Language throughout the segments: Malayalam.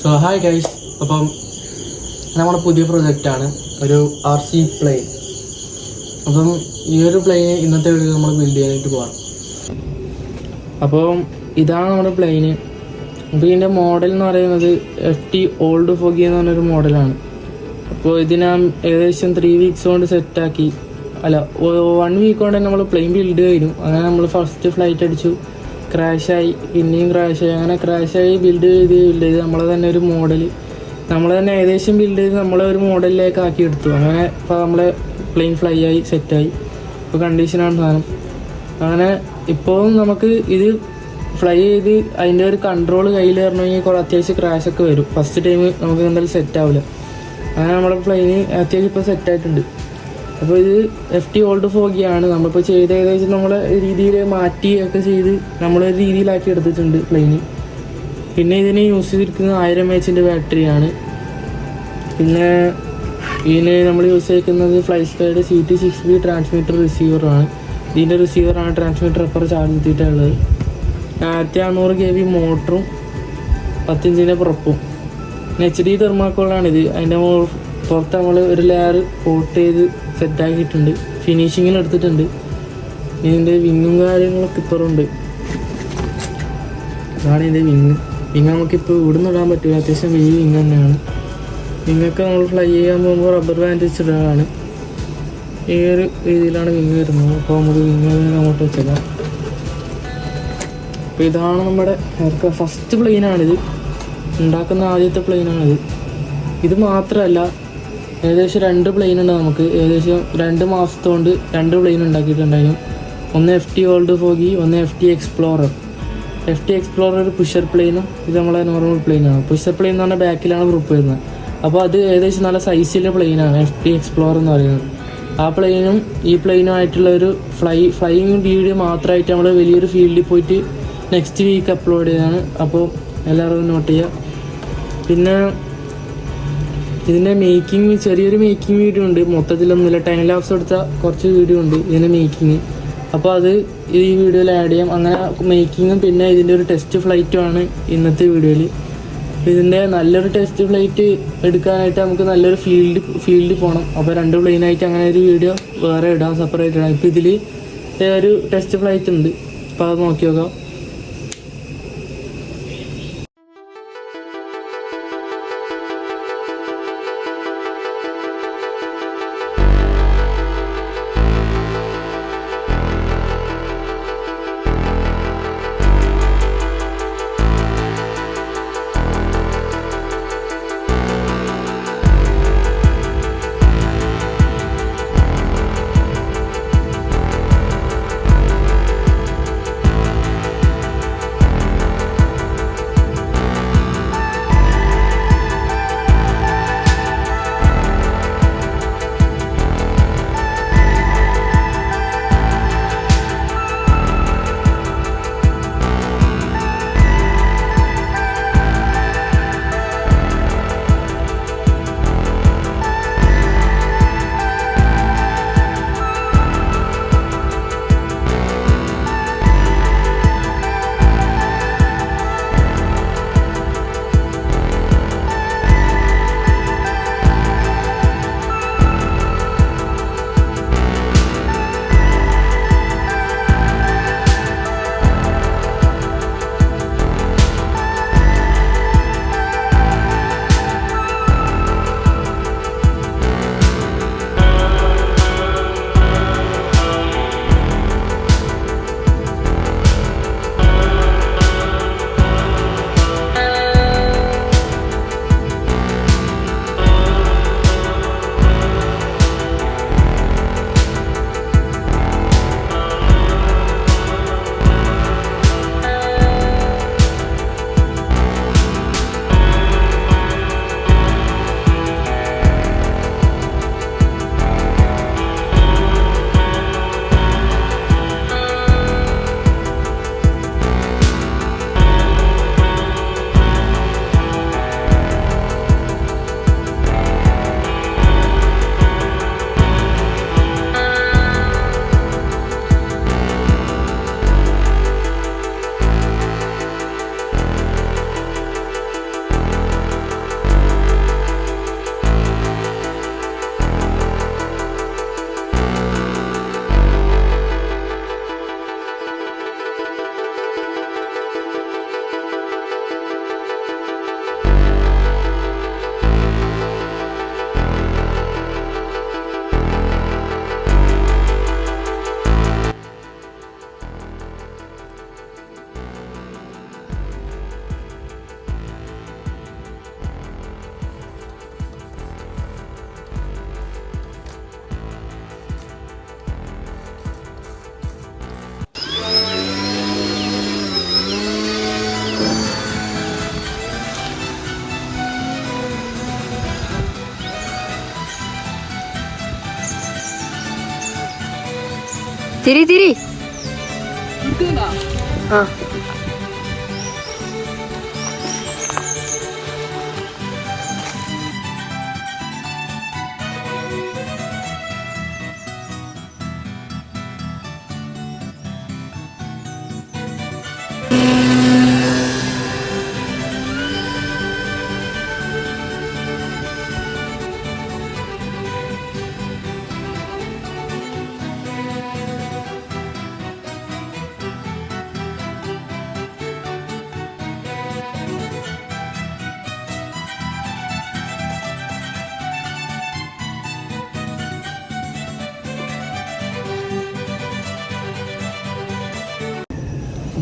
സോ ഹായ് ഗൈസ്, അപ്പം നമ്മുടെ പുതിയ പ്രൊജക്റ്റാണ് ഒരു RC പ്ലെയിൻ. അപ്പം ഈ ഒരു പ്ലെയിൻ ഇന്നത്തെ വീഡിയോ നമ്മൾ ബിൽഡ് ചെയ്യാനായിട്ട് പോകാം. അപ്പം ഇതാണ് നമ്മുടെ പ്ലെയിന്. അപ്പോൾ ഇതിൻ്റെ മോഡൽ എന്ന് പറയുന്നത് FT ഓൾഡ് ഫോഗി എന്ന് പറഞ്ഞൊരു മോഡലാണ്. അപ്പോൾ ഇതിനെ ഏകദേശം 3 വീക്സ് കൊണ്ട് സെറ്റാക്കി, 1 വീക്ക് കൊണ്ട് തന്നെ നമ്മൾ പ്ലെയിൻ ബിൽഡ് കഴിഞ്ഞു. അങ്ങനെ നമ്മൾ ഫസ്റ്റ് ഫ്ലൈറ്റ് അടിച്ചു, ക്രാഷായി, പിന്നെയും ക്രാഷായി, അങ്ങനെ ക്രാഷായി ബിൽഡ് ചെയ്ത് നമ്മളെ തന്നെ ഒരു മോഡൽ നമ്മൾ തന്നെ ഏകദേശം ബിൽഡ് ചെയ്ത് നമ്മളെ ഒരു മോഡലിലേക്ക് ആക്കി എടുത്തു. അങ്ങനെ ഇപ്പോൾ നമ്മളെ പ്ലെയിൻ ഫ്ലൈ ആയി സെറ്റായി. ഇപ്പോൾ കണ്ടീഷനാണ് സാധനം. അങ്ങനെ ഇപ്പോൾ നമുക്ക് ഇത് ഫ്ലൈ ചെയ്ത് അതിൻ്റെ ഒരു കൺട്രോൾ കയ്യിൽ വരണമെങ്കിൽ കുറേ അത്യാവശ്യം ക്രാഷൊക്കെ വരും. ഫസ്റ്റ് ടൈം നമുക്ക് എന്തായാലും സെറ്റാവില്ല. അങ്ങനെ നമ്മുടെ പ്ലെയിന് അത്യാവശ്യം ഇപ്പോൾ സെറ്റായിട്ടുണ്ട്. അപ്പോൾ ഇത് FT ഓൾഡ് ഫോഗിയാണ്. നമ്മളിപ്പോൾ ചെയ്ത് ഏകദേശം നമ്മളെ രീതിയിൽ മാറ്റിയൊക്കെ ചെയ്ത് നമ്മളൊരു രീതിയിലാക്കി എടുത്തിട്ടുണ്ട് പ്ലെയിന്. പിന്നെ ഇതിന് യൂസ് ചെയ്തിരിക്കുന്നത് 1000 mAh ബാറ്ററിയാണ്. പിന്നെ ഇതിന് നമ്മൾ യൂസ് ചെയ്തിരിക്കുന്നത് FlySkyയുടെ CT6B ട്രാൻസ്മിറ്റർ റിസീവറാണ്. ഇതിൻ്റെ റിസീവറാണ് ട്രാൻസ്മിറ്റർ അപ്പുറം ചാർജ് എത്തിയിട്ടുള്ളത്. 1600 kV മോട്ടറും 10 ഇഞ്ചിൻ്റെ പുറപ്പും. HD തെർമാക്കോളാണിത്. അതിൻ്റെ പുറത്ത് നമ്മൾ ഒരു ലെയർ കോട്ട് ചെയ്ത് സെറ്റാക്കിയിട്ടുണ്ട്, ഫിനിഷിങ്ങിന് എടുത്തിട്ടുണ്ട്. ഇതിൻ്റെ വിങ്ങും കാര്യങ്ങളൊക്കെ ഇപ്പുറമുണ്ട്. ഇതാണ് ഇതിൻ്റെ വിങ്ങ് നമുക്കിപ്പോൾ ഇവിടുന്ന് ഇടാൻ പറ്റില്ല, അത്യാവശ്യം വലിയ വിങ്ങ് തന്നെയാണ്. വിങ്ങൊക്കെ നമ്മൾ ഫ്ലൈ ചെയ്യാൻ പോകുമ്പോൾ റബ്ബർ ബാൻഡ് വെച്ചിട്ടാണ്. ഈ ഒരു രീതിയിലാണ് വിങ്ങ് വരുന്നത്. അപ്പോൾ നമുക്ക് വിങ്ങ് അങ്ങോട്ട് വെച്ചേക്കാം. അപ്പോൾ ഇതാണ് നമ്മുടെ ഫസ്റ്റ് പ്ലെയിനാണിത്, ഉണ്ടാക്കുന്ന ആദ്യത്തെ പ്ലെയിനാണിത്. ഇത് മാത്രമല്ല, ഏകദേശം 2 പ്ലെയിൻ ഉണ്ട് നമുക്ക്. ഏകദേശം 2 മാസത്തോണ്ട് 2 പ്ലെയിൻ ഉണ്ടാക്കിയിട്ടുണ്ടായിരുന്നു. ഒന്ന് FT ഓൾഡ് ഫോഗി, ഒന്ന് FT എക്സ്പ്ലോറർ. FT എക്സ്പ്ലോറർ ഒരു പുഷർ പ്ലെയിനും, ഇത് നമ്മളെ നോർമൽ പ്ലെയിനാണ്. പുഷർ പ്ലെയിൻ എന്ന് പറഞ്ഞാൽ ബാക്കിലാണ് ഗ്രൂപ്പ് വരുന്നത്. അപ്പോൾ അത് ഏകദേശം നല്ല സൈസിലെ പ്ലെയിനാണ് FT എക്സ്പ്ലോറർ എന്ന് പറയുന്നത്. ആ പ്ലെയിനും ഈ പ്ലെയിനുമായിട്ടുള്ള ഒരു ഫ്ലൈയിങ് വീഡിയോ മാത്രമായിട്ട് നമ്മൾ വലിയൊരു ഫീൽഡിൽ പോയിട്ട് നെക്സ്റ്റ് വീക്ക് അപ്ലോഡ് ചെയ്തതാണ്. അപ്പോൾ എല്ലാവരും നോട്ട് ചെയ്യുക. പിന്നെ ഇതിൻ്റെ ചെറിയൊരു മേക്കിംഗ് വീഡിയോ ഉണ്ട്. മൊത്തത്തിലൊന്നുമില്ല, ടൈം ലാപ്സ് എടുത്ത കുറച്ച് വീഡിയോ ഉണ്ട് ഇതിൻ്റെ മേക്കിങ്. അപ്പോൾ അത് ഈ വീഡിയോയിൽ ആഡ് ചെയ്യാം. അങ്ങനെ മേക്കിങ്ങും പിന്നെ ഇതിൻ്റെ ഒരു ടെസ്റ്റ് ഫ്ലൈറ്റുമാണ് ഇന്നത്തെ വീഡിയോയിൽ. ഇതിൻ്റെ നല്ലൊരു ടെസ്റ്റ് ഫ്ലൈറ്റ് എടുക്കാനായിട്ട് നമുക്ക് നല്ലൊരു ഫീൽഡിൽ പോകണം. അപ്പോൾ 2 പ്ലെയിനായിട്ട് അങ്ങനെ ഒരു വീഡിയോ വേറെ ഇടാം, സെപ്പറേറ്റ് ഇടാം. ഇപ്പോൾ ഇതിൽ ഒരു ടെസ്റ്റ് ഫ്ലൈറ്റ് ഉണ്ട്, അപ്പോൾ അത് നോക്കി നോക്കാം. തിരി തിരി ആ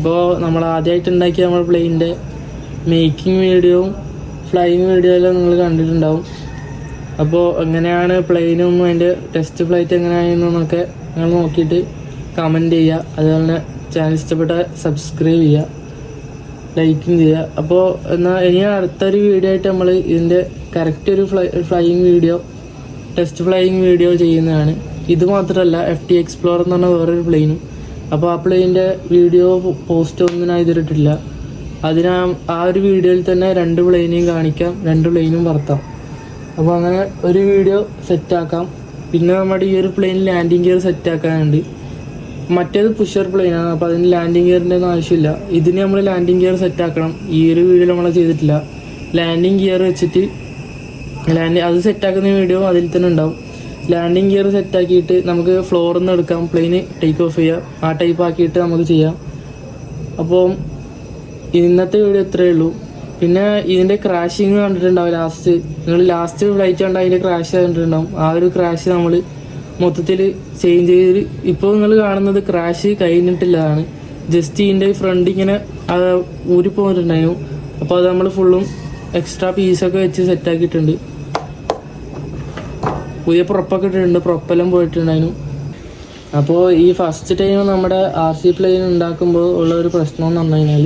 അപ്പോൾ നമ്മൾ ആദ്യമായിട്ട് ഉണ്ടാക്കിയ നമ്മുടെ പ്ലെയിനിൻ്റെ മേക്കിംഗ് വീഡിയോയും ഫ്ലൈയിങ് വീഡിയോ എല്ലാം നിങ്ങൾ കണ്ടിട്ടുണ്ടാവും. അപ്പോൾ എങ്ങനെയാണ് പ്ലെയിനും അതിൻ്റെ ടെസ്റ്റ് ഫ്ലൈറ്റ് എങ്ങനെയാണെന്നൊക്കെ നിങ്ങൾ നോക്കിയിട്ട് കമൻറ്റ് ചെയ്യുക. അതുപോലെ തന്നെ ചാനൽ ഇഷ്ടപ്പെട്ട സബ്സ്ക്രൈബ് ചെയ്യുക, ലൈക്കും ചെയ്യുക. അപ്പോൾ എന്നാൽ ഇനി അടുത്തൊരു വീഡിയോ ആയിട്ട് നമ്മൾ ഇതിൻ്റെ കറക്റ്റ് ഒരു flying video, test flying video ചെയ്യുന്നതാണ്. ഇത് മാത്രമല്ല FT Explorer എന്ന് പറഞ്ഞ വേറൊരു പ്ലെയിനും. അപ്പോൾ ആ പ്ലെയിൻ്റെ വീഡിയോ പോസ്റ്റ് ഒന്നും ഞാൻ ഇതിലിട്ടില്ല. ആ ഒരു വീഡിയോയിൽ തന്നെ 2 പ്ലെയിനെയും കാണിക്കാം, 2 പ്ലെയിനും പറത്താം. അപ്പോൾ അങ്ങനെ ഒരു വീഡിയോ സെറ്റാക്കാം. പിന്നെ നമ്മുടെ ഈ ഒരു പ്ലെയിൻ ലാൻഡിങ് ഗിയർ സെറ്റാക്കാനുണ്ട്. മറ്റേത് പുഷർ പ്ലെയിനാണ്, അപ്പോൾ അതിന് ലാൻഡിങ് ഗിയറിൻ്റെ ഒന്നും ആവശ്യമില്ല. ഇതിന് നമ്മൾ ലാൻഡിങ് ഗിയർ സെറ്റാക്കണം. ഈ ഒരു വീഡിയോ നമ്മൾ ചെയ്തിട്ടില്ല. ലാൻഡിങ് ഗിയർ വെച്ചിട്ട് അത് സെറ്റാക്കുന്ന വീഡിയോ അതിൽ തന്നെ ഉണ്ടാവും. ലാൻഡിങ് ഗിയർ സെറ്റാക്കിയിട്ട് നമുക്ക് ഫ്ലോറിൽ നിന്ന് എടുക്കാം, പ്ലെയിന് ടേക്ക് ഓഫ് ചെയ്യാം. ആ ടൈപ്പ് ആക്കിയിട്ട് നമുക്ക് ചെയ്യാം. അപ്പോൾ ഇന്നത്തെ വീഡിയോ ഇത്രയേ ഉള്ളൂ. പിന്നെ ഇതിൻ്റെ ക്രാഷിങ് കണ്ടിട്ടുണ്ടാവും. നിങ്ങൾ ലാസ്റ്റ് ഫ്ലൈറ്റ് കണ്ടാൽ അതിൻ്റെ ക്രാഷ് കണ്ടിട്ടുണ്ടാവും. ആ ഒരു ക്രാഷ് നമ്മൾ മൊത്തത്തിൽ ചേഞ്ച് ചെയ്ത് ഇപ്പോൾ നിങ്ങൾ കാണുന്നത് ക്രാഷ് കഴിഞ്ഞിട്ടില്ലതാണ്. ജസ്റ്റ് ഇതിൻ്റെ ഫ്രണ്ട് ഇങ്ങനെ ഊരിപ്പോയിട്ടുണ്ടായിരുന്നു. അപ്പോൾ അത് നമ്മൾ ഫുള്ളും എക്സ്ട്രാ പീസൊക്കെ വെച്ച് സെറ്റാക്കിയിട്ടുണ്ട്. പുതിയ പ്രൊപ്പൊക്കെ ഇട്ടിട്ടുണ്ട്, പ്രൊപ്പെല്ലാം പോയിട്ടുണ്ടായിരുന്നു. അപ്പോൾ ഈ ഫസ്റ്റ് ടൈം നമ്മുടെ RC പ്ലെയിൻ ഉണ്ടാക്കുമ്പോൾ ഉള്ള ഒരു പ്രശ്നം എന്ന് പറഞ്ഞു കഴിഞ്ഞാൽ,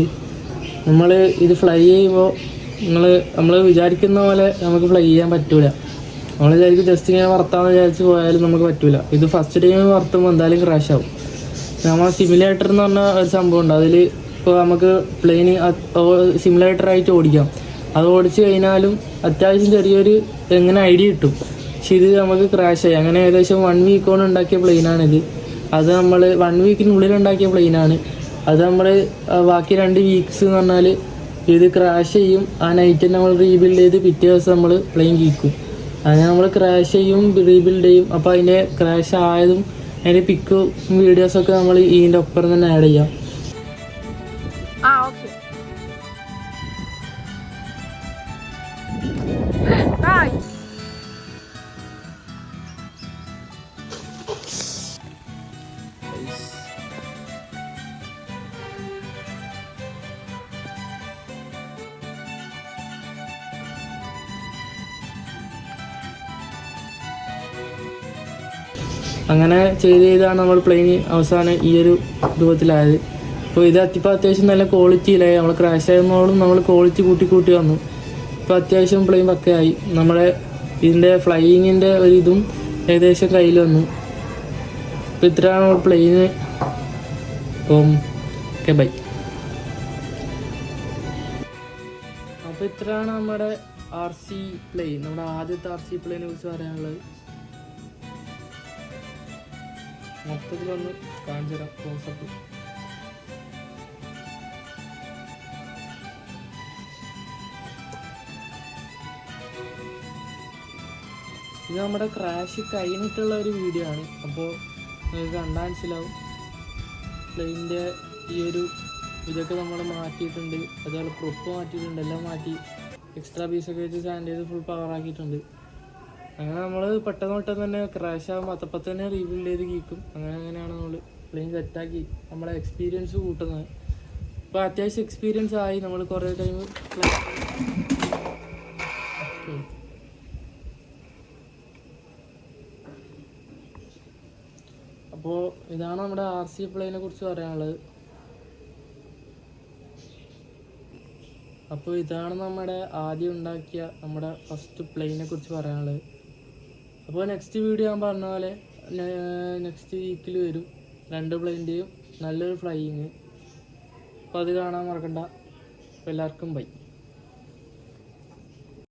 നമ്മൾ ഇത് ഫ്ലൈ ചെയ്യുമ്പോൾ നമ്മൾ വിചാരിക്കുന്ന പോലെ നമുക്ക് ഫ്ലൈ ചെയ്യാൻ പറ്റൂല. നമ്മൾ വിചാരിക്കും ജസ്റ്റ് ഇങ്ങനെ വറുത്താന്ന് വിചാരിച്ച് പോയാലും നമുക്ക് പറ്റൂല. ഇത് ഫസ്റ്റ് ടൈം വറുത്തുമ്പോൾ എന്തായാലും ക്രാഷ് ആവും. നമ്മൾ സിമുലേറ്റർ എന്ന് പറഞ്ഞ ഒരു സംഭവം ഉണ്ട്. അതിൽ ഇപ്പോൾ നമുക്ക് പ്ലെയിന് സിമുലേറ്ററായിട്ട് ഓടിക്കാം. അത് ഓടിച്ച് കഴിഞ്ഞാലും അത്യാവശ്യം ചെറിയൊരു എങ്ങനെ ഐഡിയ കിട്ടും. പക്ഷെ ഇത് നമുക്ക് ക്രാഷ് ആയി. അങ്ങനെ ഏകദേശം 1 വീക്ക് കൊണ്ട് ഉണ്ടാക്കിയ പ്ലെയിനാണിത്. അത് നമ്മൾ 1 വീക്കിനുള്ളിൽ ഉണ്ടാക്കിയ പ്ലെയിനാണ്. അത് നമ്മൾ ബാക്കി 2 വീക്സ് എന്ന് പറഞ്ഞാൽ ഇത് ക്രാഷ് ചെയ്യും. ആ നൈറ്റ് നമ്മൾ റീബിൽഡ് ചെയ്ത് പിറ്റേ ദിവസം നമ്മൾ പ്ലെയിൻ കീക്കും. അങ്ങനെ നമ്മൾ ക്രാഷ് ചെയ്യും, റീബിൽഡ് ചെയ്യും. അപ്പോൾ അതിൻ്റെ ക്രാഷ് ആയതും അതിൻ്റെ പിക്കും വീഡിയോസൊക്കെ നമ്മൾ ഇതിൻ്റെ ഒപ്പം തന്നെ ആഡ് ചെയ്യാം. അങ്ങനെ ചെയ്താണ് നമ്മൾ പ്ലെയിന് അവസാനം ഈ ഒരു രൂപത്തിലായത്. അപ്പോൾ ഇത് ഇപ്പോൾ അത്യാവശ്യം നല്ല ക്വാളിറ്റിയിലായി. നമ്മൾ ക്രാഷ് ആയിരുന്നോളും നമ്മൾ ക്വാളിറ്റി കൂട്ടി വന്നു. ഇപ്പോൾ അത്യാവശ്യം പ്ലെയിൻ പക്കയായി. നമ്മുടെ ഇതിൻ്റെ ഫ്ലൈയിങ്ങിൻ്റെ ഒരു ഇതും ഏകദേശം കയ്യിൽ വന്നു. അപ്പോൾ ഇത്രയാണ് നമ്മൾ പ്ലെയിന്. Okay bye. അപ്പോൾ ഇത്രയാണ് നമ്മുടെ RC പ്ലെയിൻ, നമ്മുടെ ആദ്യത്തെ RC പ്ലെയിനെ കുറിച്ച് പറയാനുള്ളത്. മൊത്തത്തിലൊന്ന് കാണിച്ചു തരാം ക്ലോസപ്പ്. ഇത് നമ്മുടെ ക്രാഷ് കഴിഞ്ഞിട്ടുള്ള ഒരു വീഡിയോ ആണ്. അപ്പോൾ നിങ്ങൾക്ക് കണ്ടാൽ മനസ്സിലാവും. പ്ലെയിനിൻ്റെ ഈ ഒരു ഇതൊക്കെ നമ്മൾ മാറ്റിയിട്ടുണ്ട്. അതുപോലെ പ്രൊപ്പ് മാറ്റിയിട്ടുണ്ട്, എല്ലാം മാറ്റി എക്സ്ട്രാ പീസൊക്കെ വെച്ച് സാൻഡ് ചെയ്ത് ഫുൾ പവറാക്കിയിട്ടുണ്ട്. അങ്ങനെ നമ്മൾ പെട്ടെന്ന് തന്നെ ക്രാഷ് ആകുമ്പോൾ അപ്പം തന്നെ റീബിൽഡ് ചെയ്ത് കീക്കും. അങ്ങനെയാണ് നമ്മൾ പ്ലെയിൻ സെറ്റാക്കി നമ്മളെ എക്സ്പീരിയൻസ് കൂട്ടുന്നത്. അപ്പോൾ അത്യാവശ്യം എക്സ്പീരിയൻസ് ആയി. നമ്മൾ കുറേ ടൈം അപ്പോൾ ഇതാണ് നമ്മുടെ RC പ്ലെയിനെ കുറിച്ച് പറയാനുള്ളത്. അപ്പോൾ ഇതാണ് നമ്മുടെ ആദ്യം ഉണ്ടാക്കിയ നമ്മുടെ ഫസ്റ്റ് പ്ലെയിനെ കുറിച്ച് പറയാനുള്ളത്. അപ്പോൾ നെക്സ്റ്റ് വീഡിയോ ഞാൻ പറഞ്ഞ പോലെ നെക്സ്റ്റ് വീക്കിൽ വരും. രണ്ട് പ്ലെയിൻ്റെയും നല്ലൊരു ഫ്ലൈയിങ്. അപ്പോൾ അത് കാണാൻ മറക്കണ്ട. അപ്പോൾ എല്ലാവർക്കും ബൈ.